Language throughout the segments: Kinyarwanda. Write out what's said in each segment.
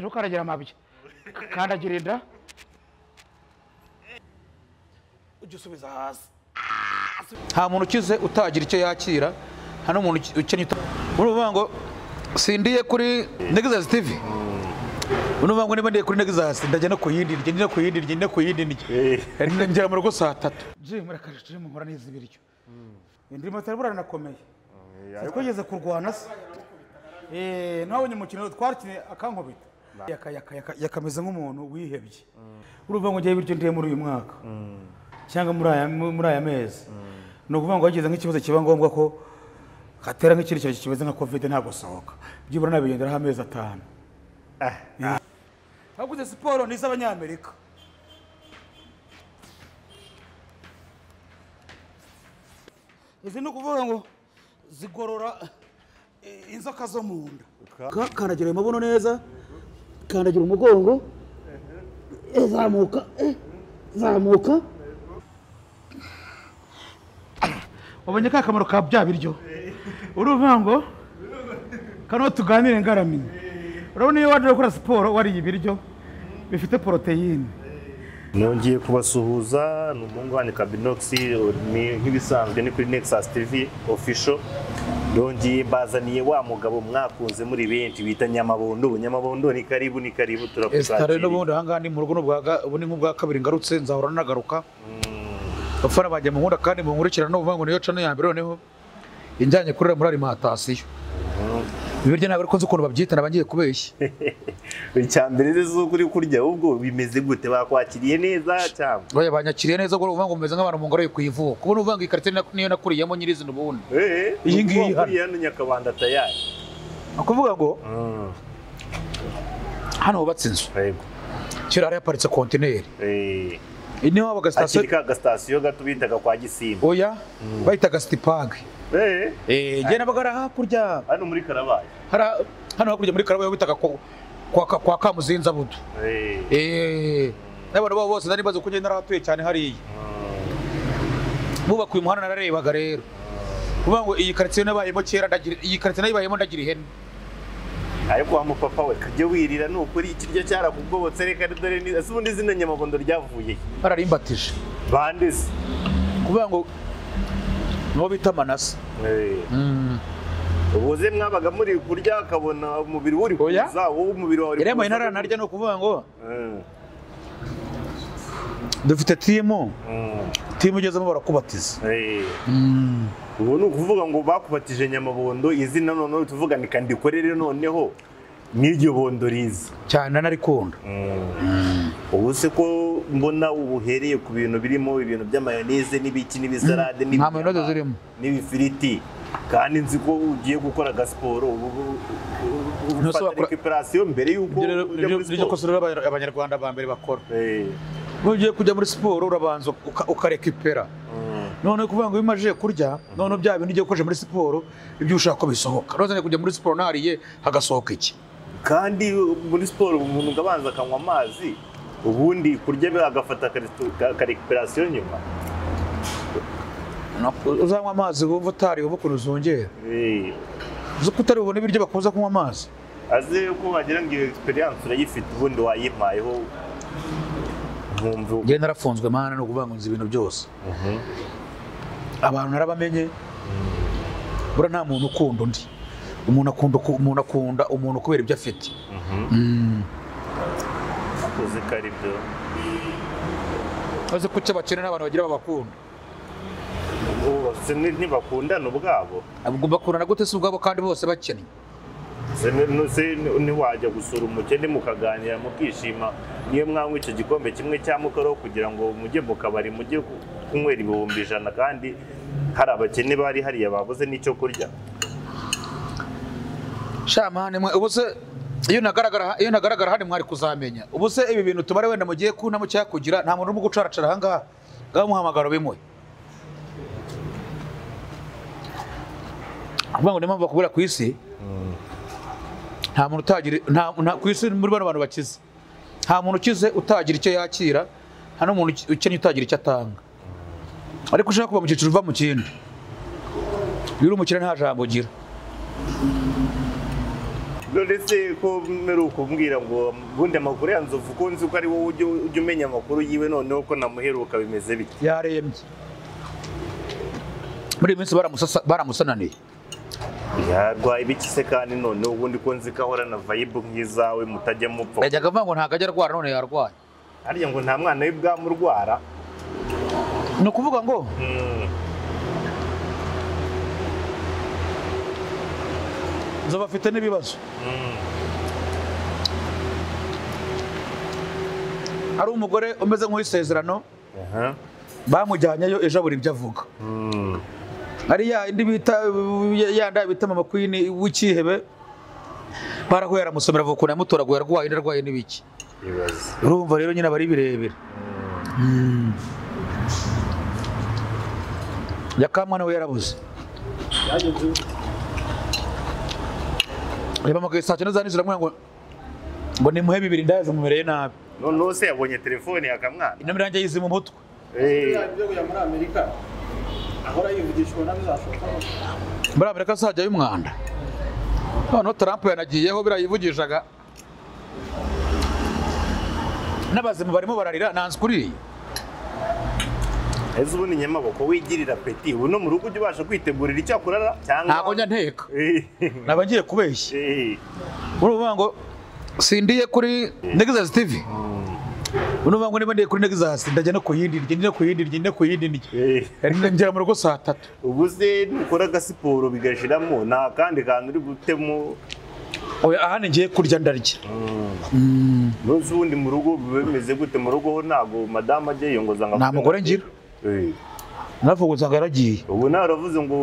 Rukaragira amabya kandagira inda ujye usubiza hasi. Nta muntu ukize utagira icyo yakira, nta n'umuntu ukennye uruvuga ngo sindiye kuri Nexus TV. Unuvuga ngo niba ndiye kuri Nexus ndajya no kuyindi njya mu rugo saa 3. Muri akaje nkora neza ibiryo. Ndimo tarabura nakomeye. Twageze kurwana se. Nabonye umukino twarikine akankobita. Yakameze nk'umuntu wihebye. Uruvuga ngo ngiye ibiryo ndiye muri uyu mwaka. Cyangwa muri aya mezi. No kuvuga ngo wagize nk'ikibazo kiba ngombwa ko katera nk'ikindi cyo kimeze nka Covid ntabwo sohoka. Byibura nabigendera amezi 5. Haguze siporo ni z'Abanyamerika. Izi no kuvuga ngo zigorora inzoka zo mu nda. Kandagira amabuno neza, kandagira umugongo, zamuka. Wabonye ka kamaro ka bya biryo. Uruvuga ngo kano tuganire ngaramini. Urabona iyo waje gukora siporo wari ibiryo bifite proteine. Nongeye kubasuhuza n'umungwane Kabinox nk'ibisanzwe ni kuri Nexus TV official. Nongeye bazaniye wa mugabo mwakunze muri benshi bita Nyamabondo. Nyamabondo ni karibu turakushakira. Estare n'ubundi hanga ni mu rugo ubundi nk'ubwa kabiri ngarutse nzahora nagaruka. Bafana bajye mu nkunda kandi mu nkurikirana no kuvuga ngo niyo cano ya mbere noneho injanye kurira muri alimentation. Ibiryo ntabwo ariko nzi ukuntu babyita nabangiye kubeshya. Icyambere zo kuri kurya ubwo bimeze gute bakwakiriye neza cyangwa? Oya banyakiriye neza ngo uvuga ngo meze nk'abantu mu ngoro yo kuyivuka. Kuko uvuga ngo ikarite niyo nakuriyemo nyirizina ubundi. Iyi ngiyi hano Nyakabanda tayari. Akuvuga ngo hano hubatse inzu. Yego. Kira ari yaparitse container. Niho habaga station. Akiri station gato bitaga kwa Gisimba. Oya bayitaga Stipag. Je nabagara hakurya. Hano muri Karabaye. Hano hakurya muri Karabaye bitaga kwa Kamuzinza budu. Nabona bose nari bazo kugenda naratuye cyane hariya. Bubaka uyu muhanda nararebaga rero. Kuvuga ngo iyi quartier nabayemo kera ndagira iyi quartier nayibayemo ndagira ihene. Ariko wa mupapa we kajye wirira n'ukuri ikiryo cyarakugobotse reka dore ni asubundi zina Nyamabondo ryavuye. Bararimbatije. Bandeze. Kuvuga ngo no bita Manase. Ubuze mwabaga muri kurya akabona umubiri uri kuza wowe umubiri wawe. Irema inara narya no kuvuga ngo dufite timu ugezemo barakubatiza. Ubu ni ukuvuga ngo bakubatije Nyamabondo izina none tuvuga ni kandikorere noneho n'iryo bondo riza cyane narikunda. Ubu se ko mbona ubuhereye ku bintu birimo ibintu by'amayoneze n'ibiki n'ibizarade n'ibifiriti kandi nzi ko ugiye gukora gasiporo ufata recuperation mbere yuko ujya kosora abanyarwanda ba mbere bakora. Ugiye kujya muri siporo urabanza ukarekipera. None kuvuga ngo bimaje kurya none bya bintu ugiye gukoresha muri siporo ibyo ushaka ko bisohoka. Rozane kujya muri siporo nariye hagasohoka iki. Kandi muri siporo umuntu gabanza akanywa amazi ubundi kurya agafata recuperation nyuma. Uzanywa amazi wumva utari ubu kunuzongera. Uzo kutari ubone ibiryo bakoza kunywa amazi. Aze ko wagira ngo experience urayifite ubundi wayimpayeho. Nge narafunzwe mana no kuvuga ngo nzi ibintu byose. Abantu narabamenye. Bura nta muntu ukunda undi. Umuntu akunda umuntu kubera ibyo afite. Akoze kari byo. Aze kucya bakene n'abantu bagira babakunda. Se ntibakundana ubwabo. Agomba kurana gute se ubwabo kandi bose bakennye. Se ntiwajya gusura umukene mukaganira mukishima niyo mwanywa icyo gikombe kimwe cya mukaro kugira ngo mujye mu kabari mujye kunywera ibihumbi 100 kandi hari abakene bari hariya babuze n'icyo kurya. Shamane mwe ubuse iyo nagaragara hano mwari kuzamenya. Ubuse ibi bintu tubare wenda mugiye kunamo cyakugira nta muntu urimo gucaracara hanga gamuhamagaro bimwe. Kuvuga ngo nimba bakubura ku isi nta muntu utagira nta ku isi muri bano bantu bakize nta muntu ukize utagira icyo yakira nta n'umuntu ukennye utagira icyo atanga. Ariko ushaka kuba mu cyiciro uva mu kindi uri umukire nta jambo ugira. None se ko mperuka kumbwira ngo bundi amakuru ya Nzovu ko nzi ko ari wowe ujya umenya amakuru yiwe noneho ko namuheruka bimeze bite? Yarembye. Muri minsi baramusananiye. Yarwaye ibiki se kandi none ubundi ko nzi ko ahora na vibe nk'izawe mutajya mupfa. Yajyaga avuga ngo ntago ajya arwara none yarwaye. Harya ngo nta mwana w'ibwamurwara. Ni ukuvuga ngo Nzovu afite n'ibibazo. Ari umugore umeze nk'uwisezerano. Bamujyanyeyo ejo abura ibyo avuga. Ariya indi bita yanda bita mama Queen w'ikihebe baraho yaramusomera avuga ko yamutoraguye arwaye n'ibiki. Urumva rero nyine bari birebera. Yakamwana we yarabuze. Reba magaye saa 9 za nijoro ngo ni muhe bibiri ndaza mumereye nabi. None se yabonye telefone yakamwana. Inomero yanjye yize mu mutwe. Ibyo ya muri Amerika. Ahora yivugishwa nabizashoka. Muri Amerika sajya y'umwanda. None Trump yanagiyeho birayivugishaga. N'abazimu barimo bararira nanze kuriye. Ese ubundi nyamaboko wigirira peti ubu no mu rugo ujye ubasha kwitegurira icyo akurara cyangwa ntago njya nteka naba ngiye kubeshya uruvuga ngo sindiye kuri Nexus TV uruvuga ngo niba ndiye kuri Nexus ndajya no kuyindi ngera mu rugo saa 3 ubu se nukora gasiporo bigashiramo nta kandi kantu uri gutemo oya ahane ngiye kurya ndarya nose ubundi mu rugo bimeze gute mu rugo ho ntago madame ajye yongoza ngo nta mugore ngira navuga usanga yaragiye ubu nawe uravuze ngo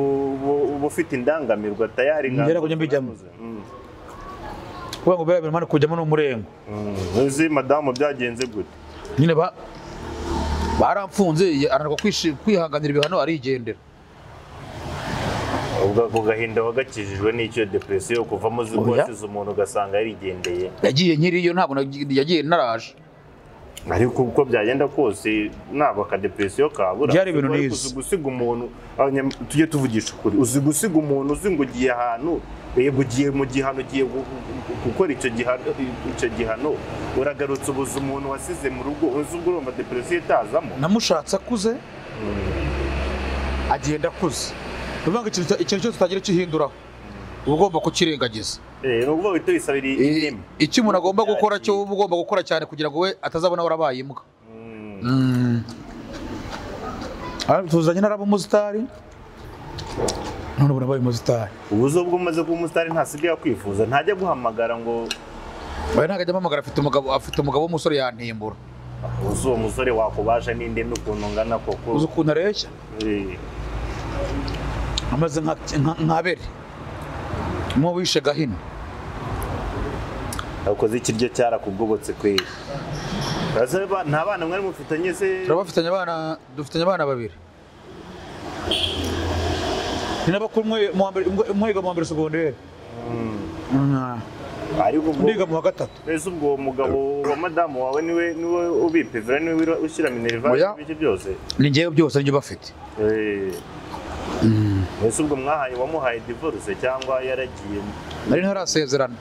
uba ufite indangamirwa tayari ngera kujya mbijyamo kuba ngo bera birimo kujyamo n'umurengo nose madame byagenze gute nyine baramfunze anarwa kwihanganira ibihano arigendera ubwo gahinda wagakijijwe n'icyo depression kuvamo zigwasize umuntu ugasanga yarigendeye yagiye nkiriyo ntabwo yagiye naraje ariko uko byagenda kose ntabwo ka depression kabura byari ibintu nizi gusiga umuntu tujye tuvugisha ukuri uzi gusiga umuntu uzi ngo ugiye ahantu yego ugiye mu gihano ugiye gukora icyo gihano uragarutse ubuze umuntu wasize mu rugo uzi ubwo urumva depression itazamo namushatse akuze agenda akuze uvuga ngo ikintu cyose utagira cyihinduraho ugomba kukirengagiza nubwo bito bisabira ireme icyo umuntu agomba gukora cyo ugomba gukora cyane kugira ngo we atazabona warabaye imbwa tuzanye narabo umusitari none ubu nabaye umusitari ubuzo bwo umaze kuba umusitari ntasigaye kwifuza ntajya guhamagara ngo we ntajya ampamagara afite umugabo w'umusore yantimbura uzi uwo musore wakubasha n'inde n'ukuntu ungana koko uzi ukuntu areshya amaze nk'abere mu wishe gahino akoze ikiryo cyarakugobotse kweli nta bana mwari mufitanye se turabafitanye abana dufitanye abana babiri ni n'abakuru umwiga mu mbere segonderi ariko ndiga mu wa gatatu ese ubwo umugabo wa madamu wawe niwe ubipevera niwe ushyira minerva ibiki byose ni ngewe byose nibyo bafite ese ubwo wamuhaye divorce cyangwa yaragiye nari ntarasezerana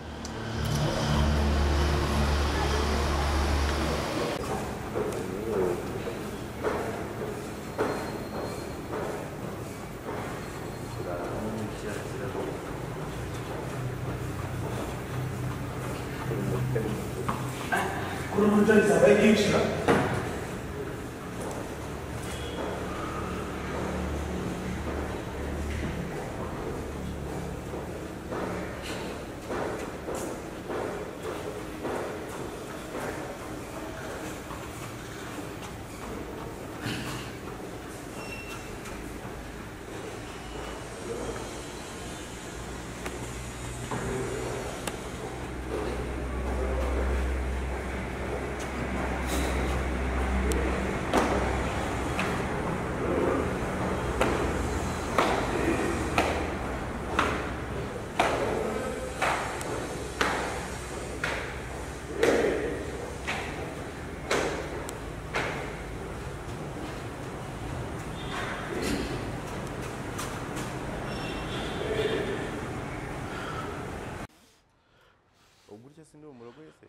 gutya sindi umurogo yese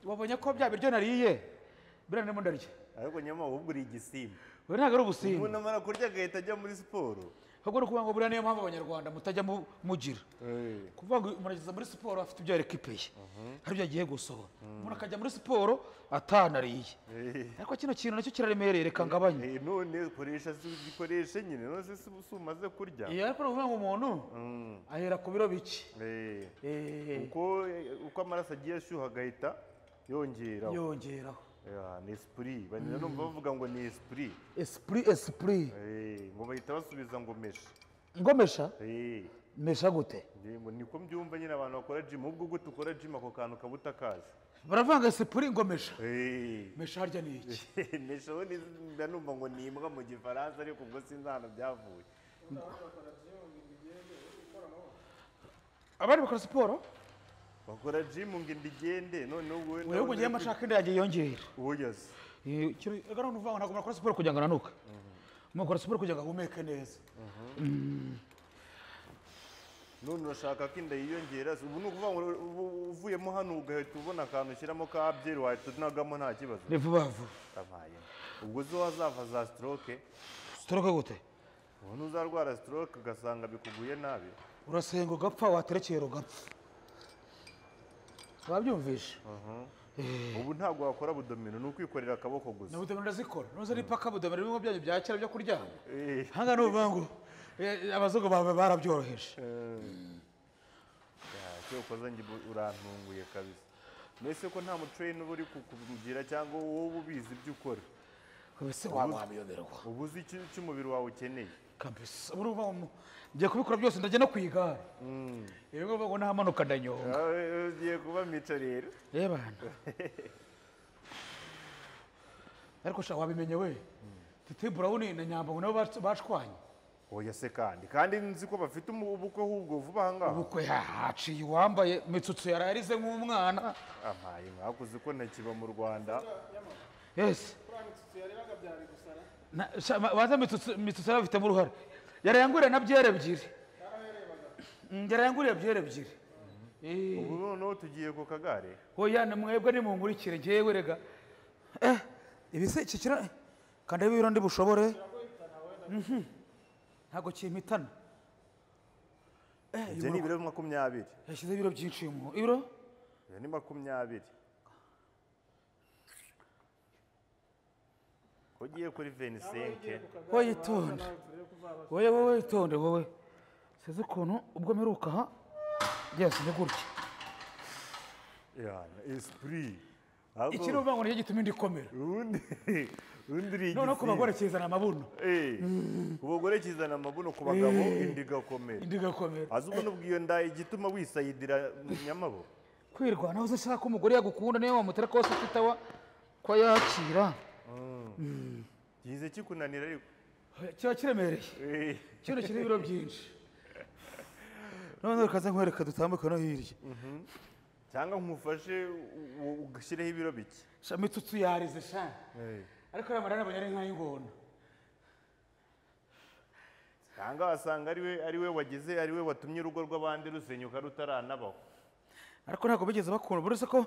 wabonye ko bya biryo nariye biriya ndimo ndarya ariko nyama ahubwo uri igisimba we ntabwo ari ubusimba umuntu amara kurya agahita ajya muri siporo ahubwo ni ukuvuga ngo buriya niyo mpamvu abanyarwanda mutajya mugira kuvuga ngo umuntu ageze muri siporo afite ibyo yarekipeye hari ibyo agiye gusohora umuntu akajya muri siporo atanariye ariko kino kintu nacyo kiraremereye reka ngabanye none gikoreshe nyine none se umaze kurya ariko ni ukuvuga ngo umuntu ahera ku biro bike uko amaraso agiye ashyuha agahita yongeraho ni esprit banyina numva bavuga ngo ni esprit ngo bahita basubiza ngo mesha mesha gute niko mbyumva nyine abantu bakora gym ubwo gute ukora gym ako kantu kabuta kazi baravanga esprit ngo mesha harya ni iki mesha we ndanumva ngo ni imbwa mu gifaransa ariko ubwo sinzana byavuye abandi bakora siporo bakora gym ngo indigende noneho wewe ugiye amashaka indi yagiye yongera oyaze ega none uvuga ngo ntabwo murakora siporo kugira ngo ananuke mukora siporo kugira ngo ahumeke neza none urashaka ko inda yiyongera ubu ni ukuvuga ngo uvuyemo hano ugahita ubona akantu ushyiramo ka byeri wahita unagamo nta kibazo ni vuba vuba ubwo zo hazava za stroke gute ubu ntuzarwara stroke ugasanga bikuguye nabi urasenga ugapfa waterekera ugapfa wabyumvishe ubu ntabwo wakora budomino ni ukwikorera akaboko gusa na budomino ndazikora nuze n'ipaka budomino bimwe byanyu bya kera byo kuryama hanga n'uvuga ngo abazungu bawe barabyoroheje cyo ukoze njye urantunguye kabisa mbese ko nta mutrain uba uri kukugira cyangwa wowe ubizi ibyo ukora wese wabiyoberwa ubu uzi icyo umubiri wawe ukeneye kabisa ngiye kubikora byose ndajya no ku igare iyo ngombwa ngo ntamanuka ndanyonga ugiye kuba mico rero bana ariko shaka wabimenye we Tete Brown na Nyambo nabo bashwanye oya se kandi nzi ko bafite ubukwe ahubwo vuba ahangaha ubukwe haciye uwambaye mitsutsu yararize nk'umwana amaye mwakuze ko ntakiba mu Rwanda yes baza mitsutsu yarabifitemo uruhare yarayanguriye na byere ebyiri yarayanguriye byere ebyiri ubu noneho tugiye ku kagare oya mwebwe nimunkurikire njyewe rega ibi se iki kira kandi ibiro ndi bushobore ntago kimpitana ibyo ni ibiro 20 yashyize ibiro byinshi mu ibiro ni 20 ugiye kuri 25 wowe itonde wowe size ukuntu ubwo meruka ha byose ni gutya esprit ikiri uvuga ngo niyo gituma ndikomera undi none ko bagore kizana amabuno ku bagore kizana amabuno ku bagabo indigakomera azubwo n'ubwiyo ndaye igituma wisayidira Nyamabo kwirwana uze shaka umugore yagukunda niyo wamutera kose afitawa ko yakira gize kikunanira ariko kiba kiremereye kino kiri ibiro byinshi none rekaza nkwereka dutambuka no hirya cyangwa nkufashe ugashireho ibiro bike mitsutsu yarize sha ariko amarana abanyari nk'ayingona cyangwa wasanga ari we wagize ari we watumye urugo rw'abandi rusenyuka rutaranabaho ariko ntabwo bigeze bakunda buretse ko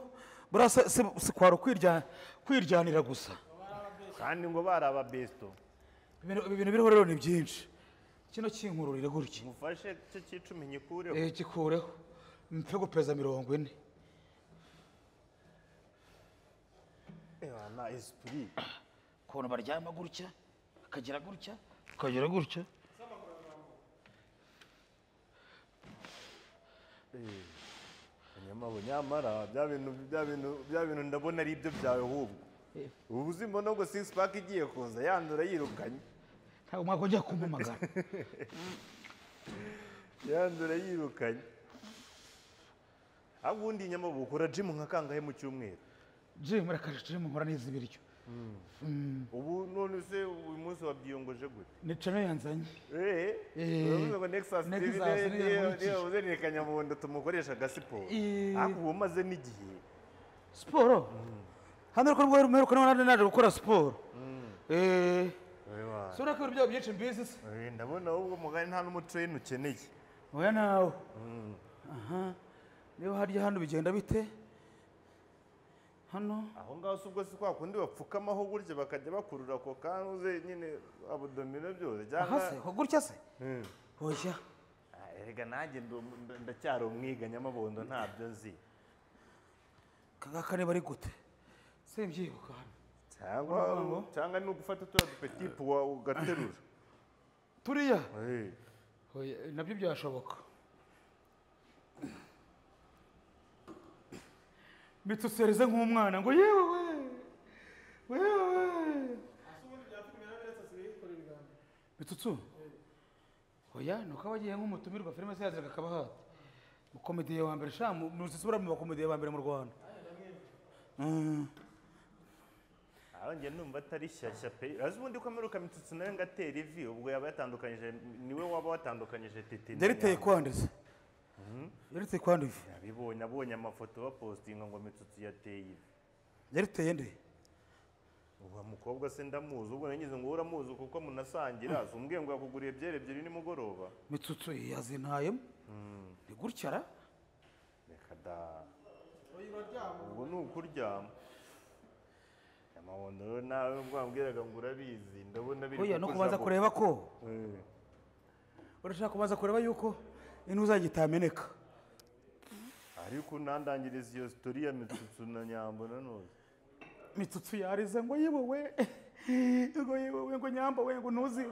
burasa si kwara kwiryanira gusa kandi ngo bari ababesto ibintu biriho rero ni byinshi kino kinkururire gutya mufashe cyo cyicumi nyikureho gikureho mpfe gupeza 40 na esprit kuntu baryama gutya akagira gutya Nyamabo nyamara bya bintu ndabona ari ibyo byawe ahubwo ubu uzimo no ngo 6 pack igiye kuza yandura yirukanye ntabwo mwakongera kumpamagara yandura yirukanye abundi Nyamabo ukora gym nka kangahe mu cyumweru gym rakaje gym nkora neza ibiryo ubu none se uyu munsi wabyiyongoje gute ni channel yanzanye uravuze ngo Nexus TV niyo uzerekanya Nyamuhondo tumukoresha gasiporo ariko ubu maze n'igihe siporo hano ko rwo rumeruka naje gukora siporo cyane sura ko ibyo byinshi mbizi se ndabona ahubwo mugani nta n'umutrain ukeneye oya nawe aha niba harya hano bigenda bite hano aho ngaho ubwo si kwa kundi bapfukamaho gutya bakajya bakurura ako kanuze nyine abdomino byose aha se ko gutya se oya erega nanjye ndacyari umwiga nyamabondo ntabyo nzi kagaka niba ari gute simbyibuka hano cyangwa ni ugufata turiya dupeti puwa ugaterura turiya nabyo byashoboka bitusereze nk'umwana ngo yewe bitutsu oya nuko abagiye nk'umutumirwa filime se yaziraga akabahata mukomediye wa mbere sha nuzisubira mu bakomediye ba mbere mu Rwanda aho njye numva atari shyashya pe azi ubundi ko ameruka Mitsutsu nawe ngatera ivi ubwo yaba yatandukanyije niwe waba watandukanyije Tete yariteye kwandeze yariteye kwandeze yabibonye abonye amafoto bapostinga ngo Mitsutsu yateye ivi yariteye nde uwa mukobwa se ndamuzi ubwo nangize ngo uramuzi kuko munasangira umbwiye ngo yakuguriye byere ebyiri nimugoroba Mitsutsu yazintayemo ni gutyara reka da ubwo ni ukuryama amabondo nawe mbwambwiraga ngo urabizi ndabona biri oya no kubaza kureba ko urashaka kubaza kureba yuko intuzaje itameneka ariko nandangiriza iyo story ya Mitsutsu na Nyambo nanone Mitsutsu yarize ngo yibowe ngo Nyambo we ngo ntuzi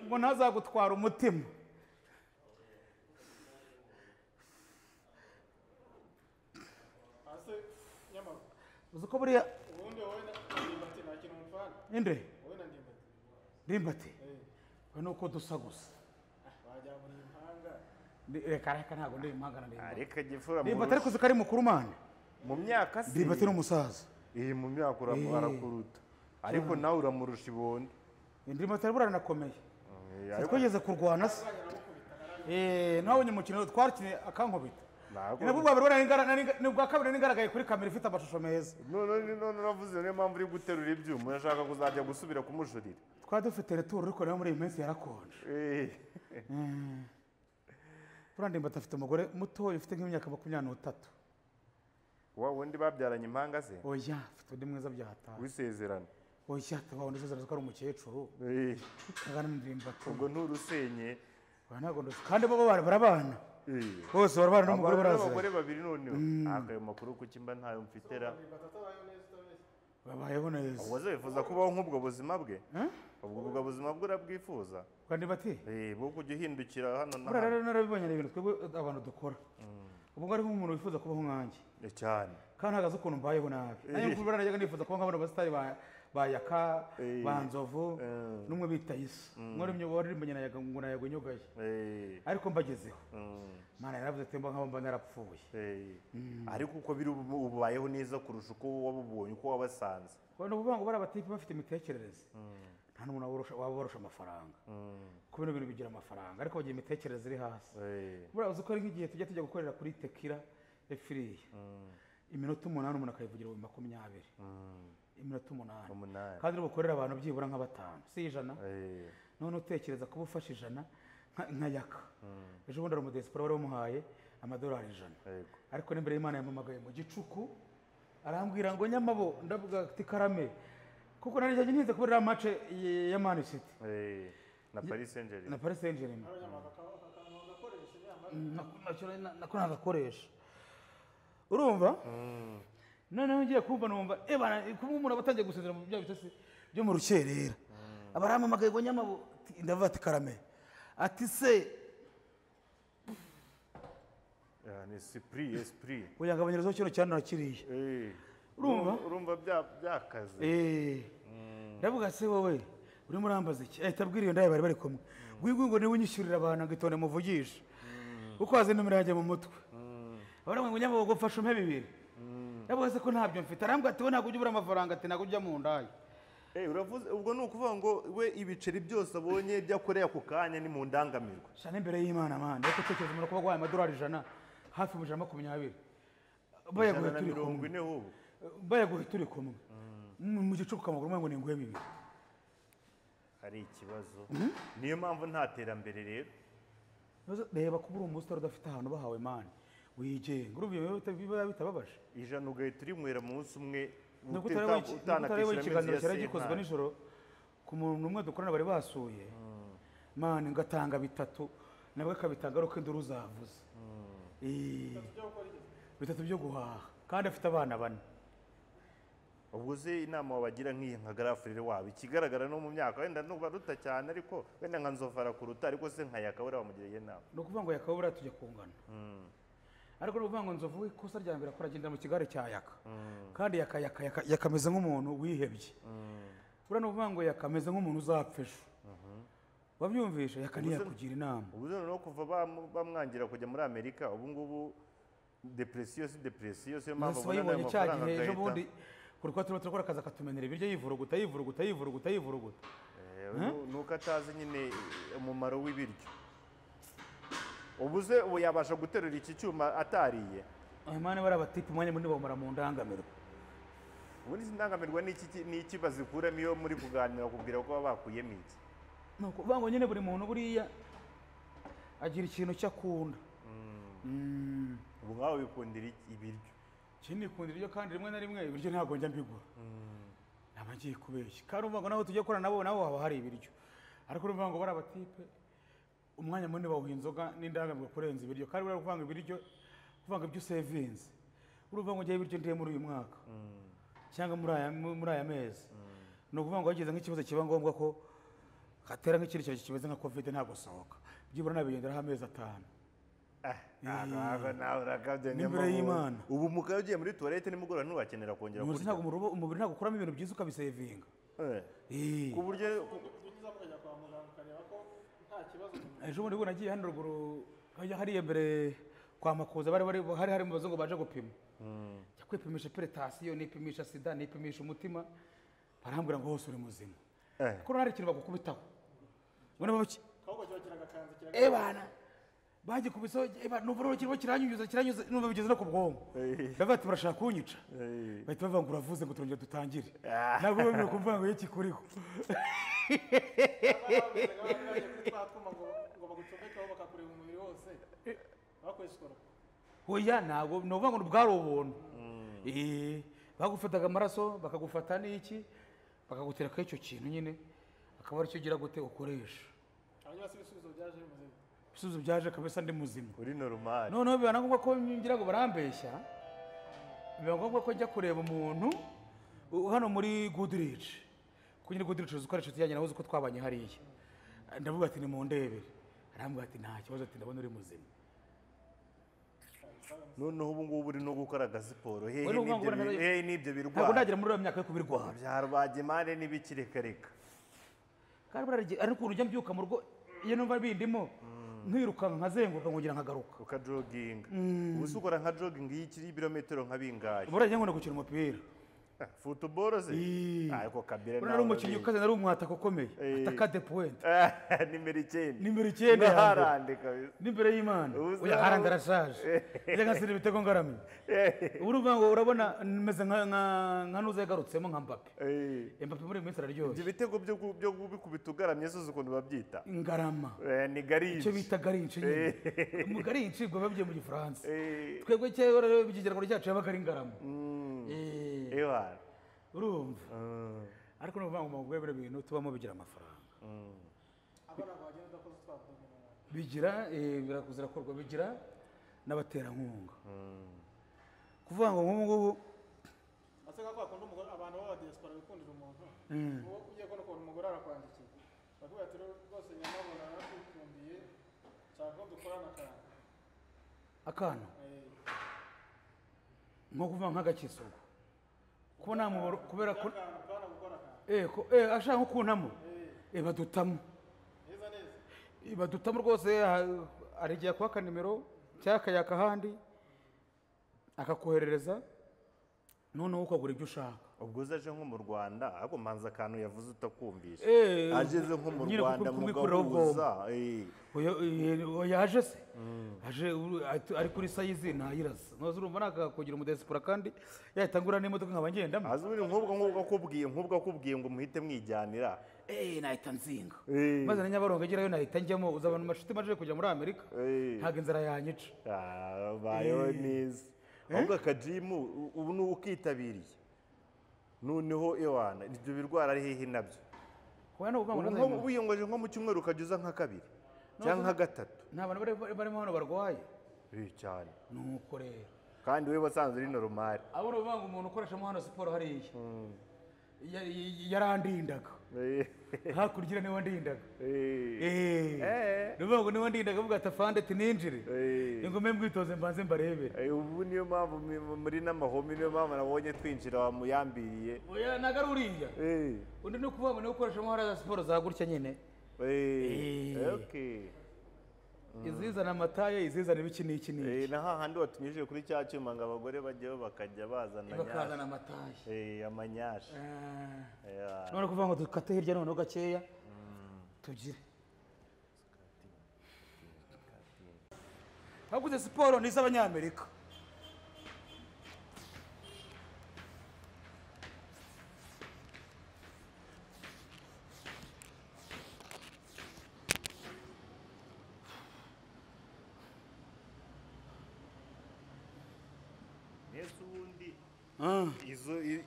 ngo ntazagutwara umutima ase Nyambo uzuko buriya ubundi wowe ndimbati nta kintu mfana inde wowe na ndimbati nuko dusa gusa wajya muri impanga reka ntago ndi impanga na ndimbati ariko gifura ndimbati ariko zikari mukuru mane mu myaka se ndimbati n'umusaza mu myaka arakuruta ariko nawe uramurusha ibondo ndimbati aranakomeye twigeze kurwana se nabonye umukino twakinnye akankubita nibwo kabiri nigaragaye kuri kamera ifite amashusho meza none uravuze niyo mpamvu uri guterura ibyuma urashaka kuzajya gusubira kumujurira twari dufite returu ariko nawe muri iyi minsi yarakonje buriya ndimbati afite umugore mutoya ufite nk'imyaka 23 wa wundi babyaranye impanga se oya afite undi mwiza byahataye wisezerana oya tubawundi usezerana ko ari umukecuru kagana ndimbati ubwo nturusenye kandi bo barabana bose barabana n'umugore baraza abagore babiri noneho akayo makuru kuki mba ntayo mfitera babayeho neza wazo bifuza kubaho nk'ubwo buzima bwe ubwo buzima bwe urabwifuza kandi bati bwo kujya uhindukira hano na hano narabibonye ibintu twebwe abantu dukora ubwo ari nk'umuntu wifuza kubaho nkanjye cyane kandi hagaze ukuntu mbayeho nabi nanjye kuba najyaga nifuza kuba nk'abana basitari bayaka banzovu n'umwe bita Isa mwari waririmbanye na yaga ngo nayago inyogaye ariko mbagezeho mana yaravuze ati mba nk'abo mba narapfuye ariko uko biri ubayeho neza kurusha uko wabubonye uko wabasanze ubona uvuga ngo barabatipe bafite imitekerereze nta n'umuntu waba barusha amafaranga kuko bino bintu bigira amafaranga ariko bagira imitekerereze iri hasi buriya uzi ko ari nk'igihe tujya gukorera kuri Tekira efiriya iminota 8 umuntu akayivugira 20 iminota 8 kandi ubukorera abantu byibura nka 5 si ijana none utekereza kuba ufashe ijana nka yaka ejo bundi mu diaspora wari wamuhaye $100 ariko n'imbere y'Imana yamumagaye mu gicuku arambwira ngo Nyamabo ndavuga ati karame kuko nari njye ntize kubera match ya Man City na Paris Saint-Germain nako nagakoresha urumva noneho ngiye kumva numva kumwe umuntu abatangiye gusezera mu bya bitasi byo mu rukerera abaramamagaye ngo Nyamabo ndavuga ati karame ati se ni esprit uyangabanyirizaho kino cyane nakiriye urumva byakaze ndavuga se wowe urimo urambaza iki tabwira iyo ndaye bari kumwe gwigwingo niwe unyishyurira abantu ngitone muvugisha uko waze numero yanjye mu mutwe abaramwe ngo Nyamabo ngo mfashe umpe 2 ndavuga se ko ntabyo mfite arambwa ati we ntabwo ujya ubura amafaranga ati ntabwo ujya mu ndaye uravuze ubwo ni ukuvuga ngo we ibiceri byose abonye byakoreye ako kanya ni mu ndangamirwa shana imbere y'Imana mande ariko tekereza umuntu kuba gwaye $100 hafi mu 120 bayaguhe turi kumwe bayaguhe turi kumwe mu gicuku kamaguru ngo ni nguhe 2 ari ikibazo niyo mpamvu nta terambere rero reba kuba uri umusitari udafite ahantu bahawe mani wigenga urumva biba bitababaje ijana ugahita urinywera umunsi umwe utareba ikiganiro cyari gikozwe nijoro ku muntu umwe dukorana bari basuye mani ngatanga bitatu nabwo akabitanga ari uko induru zavuze bitatu byo guhaha kandi afite abana bane ubwo uzi inama wabagira nk'iyi nka garafurire wabo ikigaragara no mu myaka wenda nuba ruta cyane ariko wenda nka nzovara kuruta ariko se nka yakabura wamugiriye inama ni ukuvuga ngo yakabura tujya kungana ariko ni ukuvuga ngo nzovu ikosa rya mbere akora agenda mu kigare cya yaka kandi yakameze nk'umuntu wihebye buriya ni ukuvuga ngo yakameze nk'umuntu uzapfa ejo wabyumvisha yakaniyakugira inama ubu noneho kuva bamwangira kujya muri Amerika ubu ngubu depresiyo si depresiyo siyo mpamvu ubona nayo mafaranga agahita kuko turakora akazi akatumenera ibiryo yivuruguta nuko atazi nyine umumaro w'ibiryo ubuze ubu yabasha guterura iki cyuma atariye mane bari abatipe umwanya munini bamara mu ndangamirwa ubundi izi ndangamirwa ni iki bazikuramo iyo muri kuganira kubwira ko baba bakuyemo iki ni ukuvuga ngo nyine buri muntu buriya agira ikintu cyo akunda ubu ngaho bikundira ibiryo ikindi ikundira ibiryo kandi rimwe na rimwe ibiryo ntabwo njya mbigura ntabwo ngiye kubeshya kandi urumva ngo naho tujya gukora nabo haba hari ibiryo ariko urumva ngo bari abatipe umwanya munini bawuha inzoga n'indangamirwa kurenza ibiryo kandi bari kuvanga ibiryo kuvanga ibyo usevinze urumva ngo njyewe ibiryo ndiye muri uyu mwaka cyangwa muri aya mezi ni ukuvuga ngo wagize nk'ikibazo kiba ngombwa ko hatera nk'ikindi kintu kimeze nka covid ntabwo sohoka byibura nabigenderaho amezi 5 n'imbere y'Imana ubu mukaba ugiye muri toilette nimugora ntubakenera kongera kurya ntabwo umubiri ntabwo ukuramo ibintu byiza ukabisevinga ku buryo ejo bundi nagiye hano ruguru hariya mbere kwa Makuza hari harimo abazungu baje gupima njya kwipimisha peretasiyo nipimisha sida nipimisha umutima barambwira ngo hose uri muzima kuko hari ikintu bagukubitaho ubona baki bana bagikubiso numva urukirimo kiranyuze numva bigeze no ku bwonko ndavuga ati barashaka kunyica bahita bavuga ngo uravuze ngo turongere dutangire ntabwo bamwe kumvuga ngo iki kuriho oya ntabwo ni ukuvuga ngo bwari ubuntu bagufataga amaraso bakagufata n'iki bakaguterekaho icyo kintu nyine akaba aricyo ugira gute ukoresha ibisubizo byaje kabisa ndi muzima uri normal noneho biba ngombwa ko ngira ngo barambeshya biba ngombwa ko njya kureba umuntu hano muri Goodrich kugira Goodrich ukoresha tujyanye naho uko twabanye hariya ndavuga ati ni mu ndebere arambwira ati nta kibazo ati ndabona uri muzima noneho ubu ngubu uri no gukora agasiporo n'ibyo birwara ntabwo ndagera muri iyo myaka yo kubirwara bya rubagimpande n'ibikirekareka kandi ariko urujya mbyuka mu rugo iyo numva bindimo nkirukanka nkazenguruka nkugira nkagaruka ukajoginga ubu se ukora nka jogingi y'ikiri ibirometero nka bingahe burajya nkunda gukina umupira football se ariko kabire nari umukinnyi ukaze nari umwataka ukomeye ataka de point nimero 9 harande kabisa n'imbere y'Imana oya harande arashaje ijya ngasira ibitego ngaramye urumva ngo urabona meze nka nuze yagarutsemo nka Mbappe Mbappe muri minsi araryoshye ibyo bitego byo kubita ugaramye suze ukuntu babyita ingarama ni garinci icyo bita garinci nyine mu garinci bwo babye mu Gifaransa twebwe cyera rero bigigerwa cyacu yabaga ari ingarama urumva ariko nuvuga ngo mugwe bire bintu tubamo bigira amafaranga bigira birakuzira korwa bigira n'abatera nkunga kuvuga ngo ngubu asanga ko akunda umugore abantu baba diaspora bikundira umuntu uwo ugiye ko no umugore arakwandikiye bavuga ati rwose nyamabona arakukundiye cyangwa dukorana akana nko kuvuga nk'agakisogo kubona mu kubera ko ashaka nko kuntamo badutamo badutamo rwose arigiye kwaka nimero cyakayaka handi akakoherereza noneho ukagura ibyo ushaka. ubwo uzaje nko mu Rwanda ariko manza akantu yavuze utakumvisha ageze nko mu Rwanda mu gahuza yaje se aje ari kuri sayizi ntayirasa noze urumva nakakugira umudesipora kandi yahitangura n'imodoka nk'abagendamo azuri nk'ubwo akubwiye ngo muhite mwijyanira nahita nzinga maze na Nyabarongo agerayo nahita njyamo uzabana amashuti maje kujya muri Amerika ntabwo inzara yanyica bayo neza ahubwo akajimu ubu ni ukitabiriye noneho ewana ibyo birwara ari hehe nabyo wiyongoje nko mu cyumweru ukajuza nka 2 cyangwa nka 3 nta bantu barimo hano barwaye cyane nuko rero kandi we basanze uri normal abo uvuga ngo umuntu ukoreshamo hano siporo hariya yarandindaga hakurya niwe ndindaga nuvuga ngo niwe ndindaga avuga ati afande ati ninjire ingome mbwitoze mbanze mbarebera ubu niyo mpamvu muri n'amahome niyo mpamvu nabonye twinjira wamuyambiriye oya naga uriya undi no kuvuga ngo niwe ukoreshamo hano siporo za gutya nyine okay izizana amataye izizana ibiki n'iki n'iki na hahandi watunyujije kuri cya cyuma ngo abagore bajyeho bakajya bakazana amataye amanyasha none kuvuga ngo dukate hirya noneho gakeya tugire haguze siporo ni iz'Abanyamerika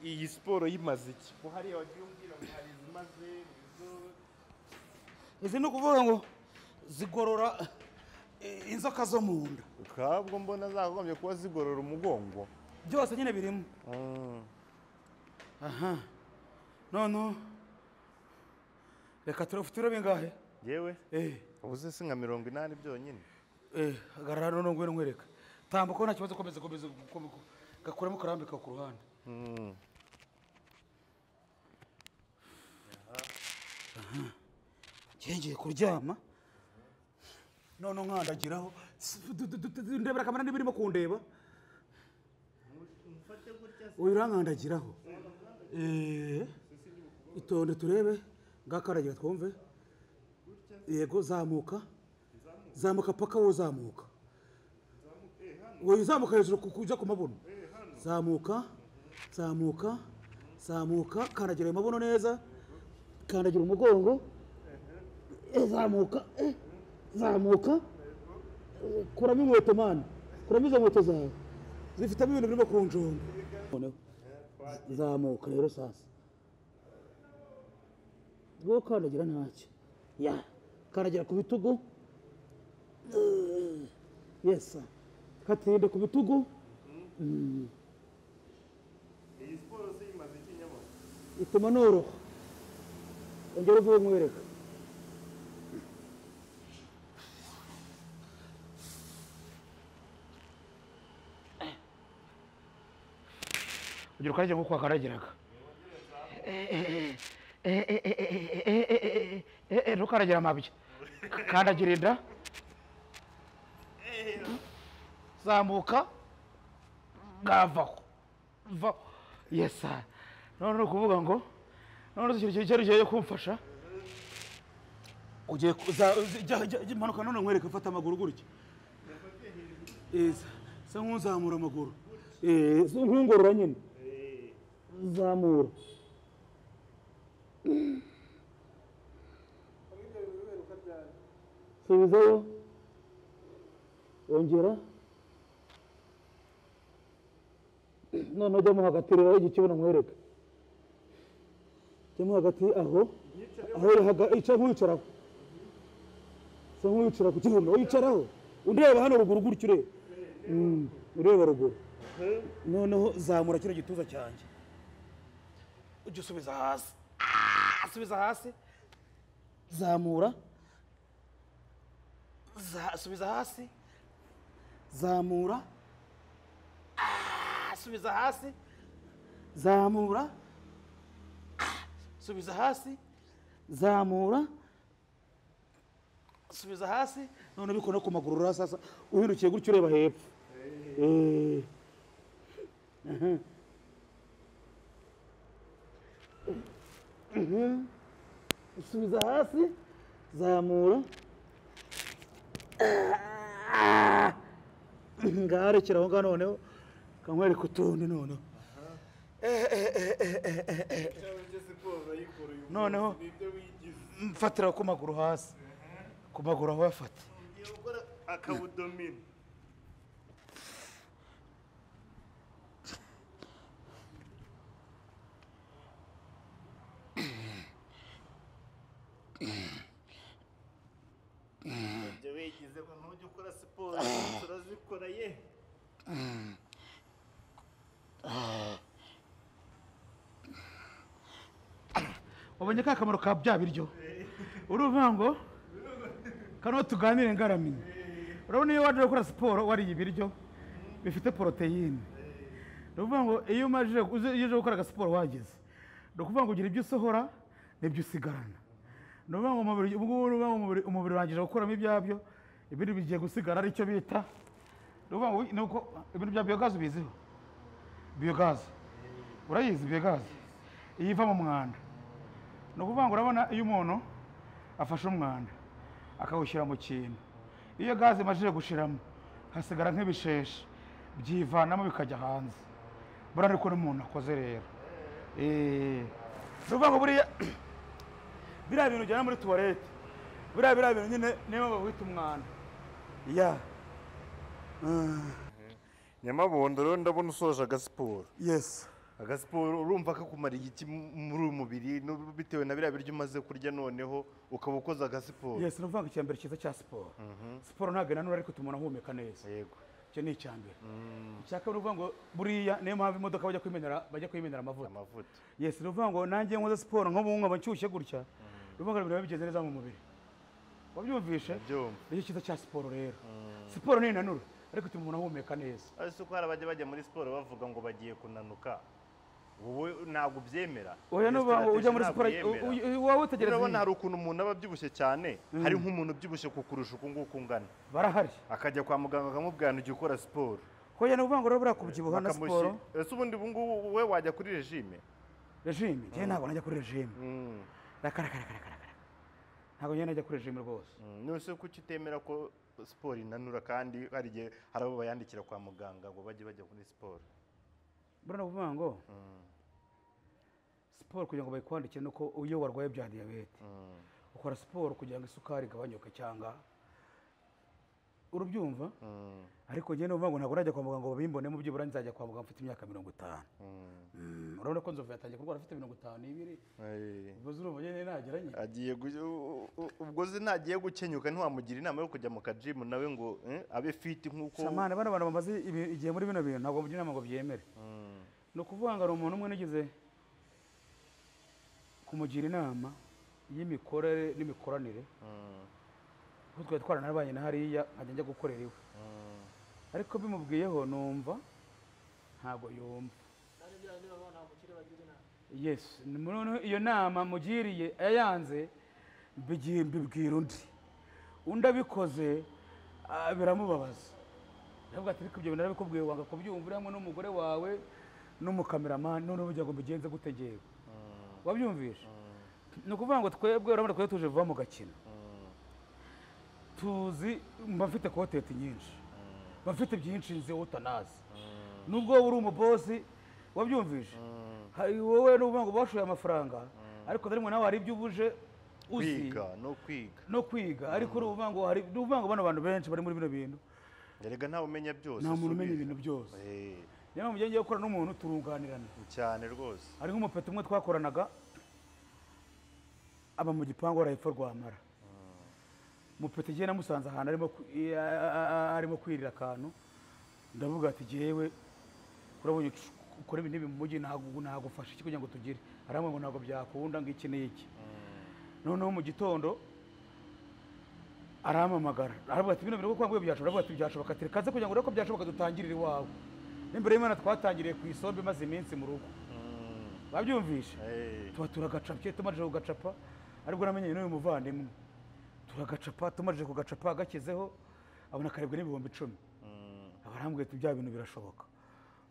iyi siporo yimaze iki ko hariya wagiye umbwira ngo hari izimaze izi ni ukuvuga ngo zigorora inzoka zo mu nda kabwo mbona zagombye kuba zigorora umugongo byose nyine birimo none reka turafutire bingahe yewe ubuze si nka 80 byonyine agarara none ngwino nkwereka tambuka nta kibazo komeza gakuramo karambika ku ruhande ngiye kuryama none nkandagiraho ndebera kamera niba irimo kundeba uyu urankandagiraho itonde turebe ngakaragira twumve yego zamuka paka wo zamuka wowe zamuka hejuru kujya ku mabuno zamuka kandagira ayo mabuno neza kandagira umugongo zamuka kuramo inkweto mani kuramo izo nkweto zawe zifitemo ibintu birimo kunjomba zamuka rero sasa rwo kandagira ntacyo kandagira ku bitugu yesa katinde ku bitugu iyi siporo se imaze iki nyamara ituma noroha ongera uvuye nkwereka ugira ukarajya nk'uko wakaragiraga ntukaragira amabya kandagira inda zamuka ngavaho yesa none ni ukuvuga ngo none icyo ari kumfasha ugiye impanuka none nkwereka mfata amaguru gutya se nk'uzamura amaguru nk'ingorora nyine zamura subizayo ongera none ujyamo hagati rero ikibuno nkwereka jyamo hagati aho ica nk'uwicaraho se nk'uwicara ku kibuno wicaraho undeba hano ruguru gutyo ureba ruguru noneho zamura kino gituza cyanjye ujye usubiza hasi subiza hasi zamura subiza hasi zamura subiza hasi zamura subiza hasi zamura subiza hasi none bikona ku maguru rasa sasa uhindukiye gutyo ureba hepfo usubiza hasi zamura ngarekera aho ngaho noneho kamwereka utundi noneho noneho mfatira ku maguru hasi ku maguru aho yafata akawudomina ibyo wigize ngo ntujye ukora siporo turazikora ye wabonye ka kamaro ka bya biryo uruvuga ngo kano tuganire ngaramye urabona iyo waje gukora siporo wariye ibiryo bifite poroteyine uruvuga ngo iyo uje gukora siporo wageze ni ukuvuga ngo ugira ibyo usohora n'ibyo usigarana ni ukuvuga ngo umubiri urangije gukuramo ibyabyo ibindi bigiye gusigara aricyo bita ni ukuvuga ngo ibintu bya biyogazi ubiziho biyogazi urayizi biyogazi iyo iva mu mwanda ni ukuvuga ngo urabona iyo umuntu afashe umwanda akawushyira mu kintu iyo gaze imajije gushiramo hasigara nk'ibisheshe byivanamo bikajya hanze buriya ariko n'umuntu akoze rero ni ukuvuga ngo buriya bintu ujyana muri tuwarete biriya bintu nyine niyo bawita umwanda ya Nyamabondo rero ndabona usoje agasiporo yesi agasiporo urumva kakumara iki muri uyu mubiri bitewe na biriya biryo umaze kurya noneho ukaba ukoze agasiporo yesi ni ukuvuga ngo icyambere cyiza cya siporo siporo ntabwo inanura ariko ituma umuntu ahumeka neza yego icyo ni icyambere icya kabiri ni ukuvuga ngo buriya niyo mpamvu imodoka bajya kuyimenera amavuta yesi ni ukuvuga ngo nanjye nkoze siporo nk'ubu nkaba nshyushye gutya ni ukuvuga ngo ibintu bigenze neza mu mubiri wabyumvishe nicyo cyiza cya siporo rero siporo ni inanura ariko ituma umuntu ahumeka neza ariko uko hari abajya bajya muri siporo bavuga ngo bagiye kunanuka wowe ntabwo ubyemera oya n'ubu ujya muri siporo wowe utegereza urabona hari ukuntu umuntu aba abyibushye cyane hari nk'umuntu ubyibushye kukurusha uku nguku ungana barahari akajya kwa muganga akamubwira ujya ukora siporo oya ni ukuvuga ngo urabura kubyibuha na siporo ese ubundi ubu ngubu we wajya kuri regime njyewe ntabwo najya kuri regime ntabwo njyewe najya kuri regime rwose nose kuki utemera ko siporo inanura kandi hari igihe hari abo bayandikira kwa muganga ngo bajye bajya kuri siporo buriya ni ukuvuga ngo siporo kugira ngo bayikwandikire ni uko iyo warwaye bya diyabete ukora siporo kugira ngo isukari igabanyuke cyangwa urubyumva ariko njyewe n'uvuga ngo ntabwo najya kwa muganga ngo babimbonemo byibura nzajya kwa muganga mfite imyaka 50 urabona ko nzovu yatangiye kurwara afite 52 ubwo urumva njyewe nageranye agiye ubwo nagiye gukenyuka ntiwamugira inama yo kujya mu kajimu nawe ngo abe fit nk'uko samana bana bamaze igihe muri bino bintu ntabwo mugira inama ngo byemere ni ukuvuga ngo ari umuntu umwe nigize kumugira inama y'imikorere n'imikoranire kuko twari twaranabanye na hariya nkajya njya gukorera iwe ariko bimubwiyeho numva ntabwo yumva yes noneho iyo nama mugiriye yayanze mbibwira undi abikoze biramubabaza ndavuga ati ariko ibyo bintu narabikubwiye wanga kubyumva uri hamwe n'umugore wawe n'umukameramani none uburyo ngo mbigenze gutegera wabyumvisha ni ukuvuga ngo twebwe urabona twebwe tuje vuba mu gakino tuzi mba mfite koteti nyinshi mba mfite byinshi nzi utanazi nubwo uri umubosi wabyumvisha hari wowe n'uvuga ngo bashoye amafaranga ariko rimwe nawe hari ibyo ubuje uzi no kwiga ariko uruvuga ngo hari uvuga ngo bano bantu benshi bari muri bino bintu erega ntawe umenya byose nta muntu umenya ibintu byose niyo mpamvu ngiye gukora n'umuntu turunganirana cyane rwose hari nk'umupeti umwe twakoranaga aba mu gipangu arahepfo rwamara mupeti igihe namusanze ahantu arimo kwirira akantu ndavuga ati jyewe urabonye ukora ibintu ibi mu mujyi nagufasha iki kugira ngo tugire aramwe ngo ntabwo byakunda ngo iki n'iki noneho mu gitondo arampamagara aravuga ati bino bintu kuko mbwiye byashoboka aravuga ati byashoboka ati kaze kugira ngo ureko byashoboka dutangirire iwawe n'imbere y'Imana twatangiriye ku isombe maze iminsi mu rugo babyumvisha tuba turagacapa tumaze kugacapa aribwo namenye n'uyu muvandimwe turagacapa tumaze kugacapa agakizeho abona karebwe n'ibihumbi 10 abarambwiye ati bya bintu birashoboka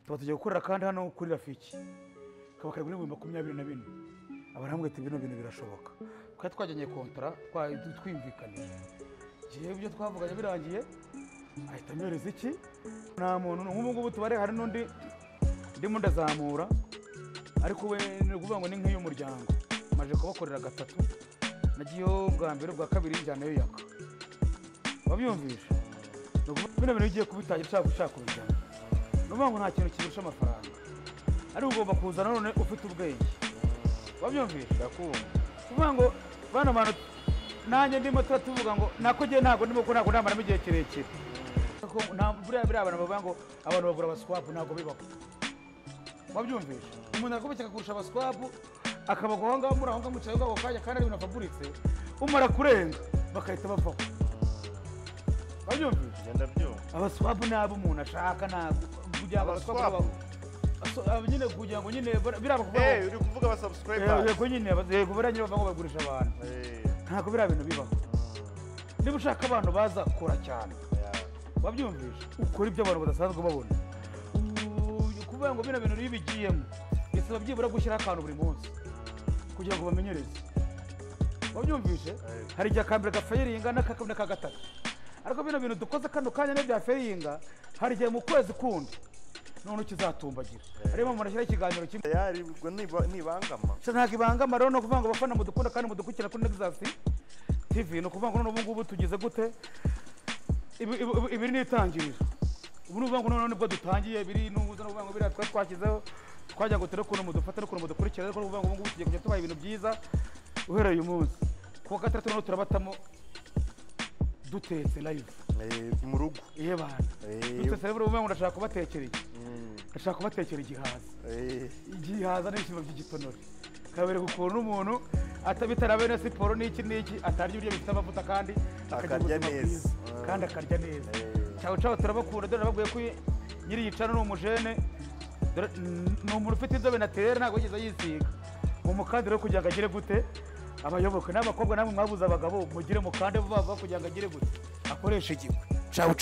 tuba tugiye gukorera kandi hano kuri Rafiki kaba karebwe n'ibihumbi 24 arambwira ati bino bintu birashoboka twari twajyanye kontara twimvikaniye ngewe ibyo twavuganye birangiye ahita amwereza iki nta muntu nk'ubu ngubu tubare hari n'undi ndimo ndazamura ariko we ni ukuvuga ngo ni nk'iy'umuryango maje kubakorera gatatu nagiyeho bwa mbere bwa kabiri njyanayo yaka wabyumvisha bino bintu bigiye kubitangira ushaka kubijyana ni ukuvuga ngo nta kintu kirusha amafaranga ariko ugomba kuza none ufite ubwenge wabyumvisha ndakumva kuvuga ngo bana bantu nanjye ndimo tuvuga ngo nako giye ntago ndimo ko ntago namaramo igihe kirekire buriya abantu bavuga ngo abantu bagura abaswapu ntago bibaho wabyumvisha umuntu akubikeka kurusha abaswapu akabaguha ngaho muri aho ngaho mucaye ngaho kanya kandi ari ibintu afaburitse umara kurenga bakahita bavaho wabyumvisha abaswapu ni abo umuntu ashaka ntabwo kugira ngo abaswapu nyine kugira ngo nyine biraba kuvuga uri kuvuga aba subscribers yego nyine yego baranyine bava ngo bagurisha abantu ntabwo biriya bintu bibaho niba ushaka abantu baza kora cyane wabyumvisha ukora ibyo abantu badasanzwe babona kuvuga ngo bino bintu iyo bigiyemo bisaba byibura gushyiraho akantu buri munsi kugira ngo bamenyereze wabyumvishe hari igihe akambere gafeyiringa n'akakabiri ka gatatu ariko bino bintu dukoze kano kanya n'ibya feyinga hari igihe mu kwezi kundi none ukizatumbagira ariyo mpamvu nashyiraho ikiganiro kimwe yaribwo nibangama ntabwo ibangama rero ni ukuvuga ngo abafana mudukunda kandi mudukurikira kuri Nexus TV ni ukuvuga ngo none ubu ngubu tugize gute ibi ni itangiriro ubu ni ukuvuga ngo none nibwo dutangiye biri n'ubuza no kuvuga ngo biriya twari twashyizeho twajya ngo ture ukuntu mudufata n'ukuntu mudukurikira ariko ni ukuvuga ngo ubu ngubu tugiye kujya tubaha ibintu byiza uhereye uyu munsi kuwa gatandatu noneho turabatamo dutetse live mu rugo iyo bantu dutetse rero uvuga ngo ndashaka kubatekera iki ndashaka kubatekera igihaza n'ibishyimbo by'igitonore kabereka ukuntu umuntu bitaraba na siporo n'iki atarya ibiryo bifite amavuta kandi akarya neza kandi akarya neza caho turabakunda dore nababwiye ko nyiri yicana ni umujene ni umuntu ufite inzobe natirere ntabwo yigeze yisiga mu mukandi rero kugira ngo agire gute abayoboke n'abakobwa namwe mwabuze abagabo mugire mukande vuba vuba kugira ngo agire gute akoreshe igiwe caho